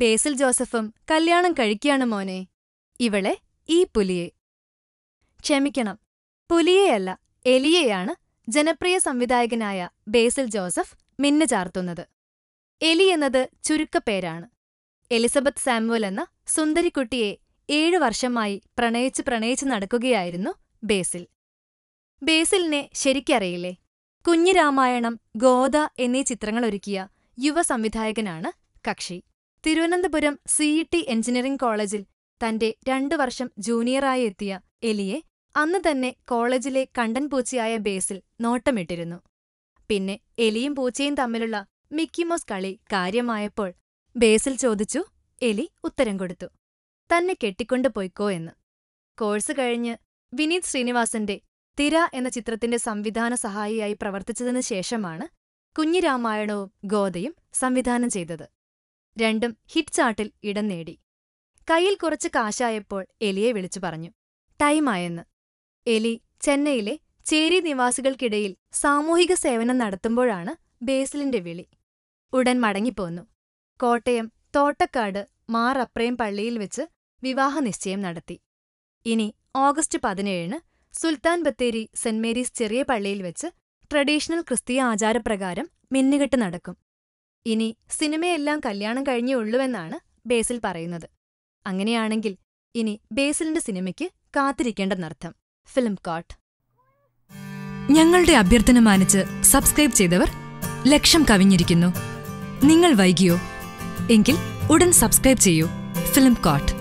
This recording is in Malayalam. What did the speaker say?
ബേസിൽ ജോസഫും കല്യാണം കഴിക്കുകയാണ് മോനെ. ഇവളെ ഈ പുലിയെ. ക്ഷമിക്കണം, പുലിയെയല്ല, എലിയെയാണ് ജനപ്രിയ സംവിധായകനായ ബേസിൽ ജോസഫ് മിന്നു ചാർത്തുന്നത്. എലി എന്നത് ചുരുക്കപ്പേരാണ്. എലിസബത്ത് സാമുവൽ എന്ന സുന്ദരിക്കുട്ടിയെ 7 വർഷമായി പ്രണയിച്ച് നടക്കുകയായിരുന്നു ബേസിൽ. ബേസിലിനെ ശരിക്കറിയില്ലേ? കുഞ്ഞിരാമായണം, ഗോദ എന്നീ ചിത്രങ്ങളൊരുക്കിയ യുവസംവിധായകനാണ് കക്ഷി. തിരുവനന്തപുരം CET എഞ്ചിനീയറിംഗ് കോളേജിൽ തന്റെ 2 വർഷം ജൂനിയറായി എത്തിയ എലിയെ അന്ന് തന്നെ കോളേജിലെ കണ്ടൻ പൂച്ചയായ ബേസിൽ നോട്ടമിട്ടിരുന്നു. പിന്നെ എലിയും പൂച്ചയും തമ്മിലുള്ള മിക്കിമോസ് കളി കാര്യമായപ്പോൾ ബേസിൽ ചോദിച്ചു, എലി ഉത്തരം കൊടുത്തു, തന്നെ കെട്ടിക്കൊണ്ടു പൊയ്ക്കോ എന്ന്. കോഴ്സ് കഴിഞ്ഞ് വിനീത് ശ്രീനിവാസന്റെ തിര എന്ന ചിത്രത്തിന്റെ സംവിധാന സഹായിയായി പ്രവർത്തിച്ചതിനു ശേഷമാണ് കുഞ്ഞിരാമായണവും ഗോദയും സംവിധാനം ചെയ്തത്. രണ്ടും ഹിറ്റ് ചാർട്ടിൽ ഇടം നേടി. കയ്യിൽ കുറച്ച് കാശായപ്പോൾ എലിയെ വിളിച്ചു പറഞ്ഞു, ടൈമായെന്ന്. എലി ചെന്നൈയിലെ ചേരി നിവാസികൾക്കിടയിൽ സാമൂഹിക സേവനം നടത്തുമ്പോഴാണ് ബേസിലിന്റെ വിളി. ഉടൻ മടങ്ങിപ്പോന്നു. കോട്ടയം തോട്ടക്കാട് മാർ അപ്രേം പള്ളിയിൽ വെച്ച് വിവാഹനിശ്ചയം നടത്തി. ഇനി August 17 Sultan Bathery saint Mary's ചെറിയ പള്ളിയിൽ വെച്ച് ട്രഡീഷണൽ ക്രിസ്തീയ ആചാരപ്രകാരം മിന്നുകെട്ട് നടക്കും. ഇനി സിനിമയെല്ലാം കല്യാണം കഴിഞ്ഞേ ഉള്ളുവെന്നാണ് ബേസിൽ പറയുന്നത്. അങ്ങനെയാണെങ്കിൽ ഇനി ബേസിലിന്റെ സിനിമയ്ക്ക് കാത്തിരിക്കേണ്ടെന്നർത്ഥം. Film coat. ഞങ്ങളുടെ അഭ്യർത്ഥന മാനിച്ച് സബ്സ്ക്രൈബ് ചെയ്തവർ 1,00,000 കവിഞ്ഞിരിക്കുന്നു. നിങ്ങൾ വൈകിയോ? എങ്കിൽ ഉടൻ സബ്സ്ക്രൈബ് ചെയ്യൂ. Film coat.